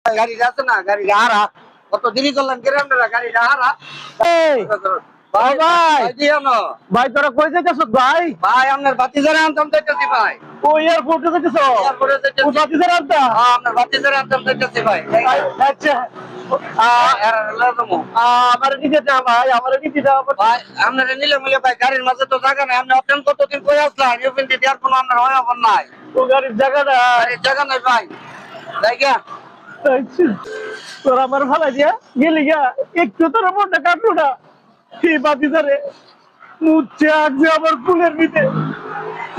গাড়িটা আছে না, গাড়িটা হারা কত দেরি করলেন গ্রামটা, গাড়িটা হারা। এই ভাই ভাই ভাই দিও না ভাই তোরা কই যাইতেছ ভাই? ভাই, আপনার বাতিজারে আনতাম যাইতেছি ভাই। ও এয়ারপোর্টে যাইতেছ? এরপরে ও যাইতেছি। বাতিজার আনতা? আপনার বাতিজারে আনতাম যাইতেছি ভাই। আচ্ছা আমার নিতে যা ভাই, আমার নিতে যা। ভাই আপনারা নিলে মিলে ভাই, গাড়ির মাঝে তো জায়গা নাই। আপনি অপশন কতদিন করে আসলেন, ইউপিন দিতে আর কোনো আপনার হয় অপর নাই। ও গাড়ির জায়গাটা গাড়ির জায়গা নাই ভাই, জায়গা। তোর আমার ভালো দিয়া গেলি গা, একটু তোর মনটা কাটলো না। এই বাতিজারে মুচ্ছে আগছে আমার ফুলের ভিতরে,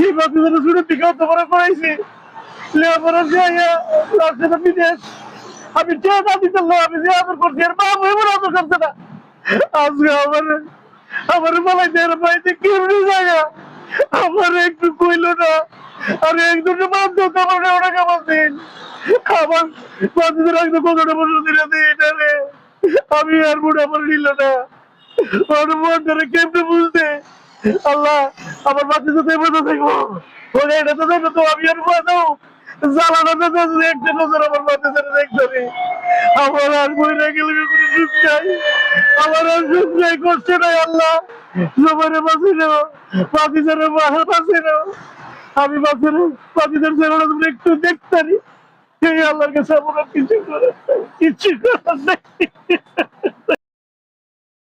এই বাতিজারে শুনে দিকে অত বড় করাইছি লেবরা যাইয়া লাস্টে বিদেশ। আমি টেকা দিতে আমি যে আদর করছি আর বাবু এমন আদর করছে না। আজকে আমার বলাই দেয় বাড়িতে কেমনি জায়গা আমার একটু কইলো না। আর একজনের মাধ্যমে আমার ওটাকে বলছেন আমার বাচ্চাদের একদম কতটা বসে দিলে এটা রে। আমি আর বুড়া আমার নিল না, ওর মনটারে কেমনে বুঝতে। আল্লাহ আমার বাচ্চা তো এবার থাকবো, ওরে এটা তো দেখো তো আমি আর বাঁচাও জ্বালানো একটা নজর আমার বাচ্চাদের দেখতে নেই। আমার আর বইরা গেলে কোনো সুখ নাই, আমার আর সুখ নাই, করছে নাই। আল্লাহ সবারে বাঁচিয়ে নেও, বাচ্চাদের বাঁচিয়ে নেও। আমি বাচ্চাদের ছেলেরা তুমি একটু দেখতে পারি, সেই আল্লাহর কাছে আমার কিছু করে কিছু করার নেই।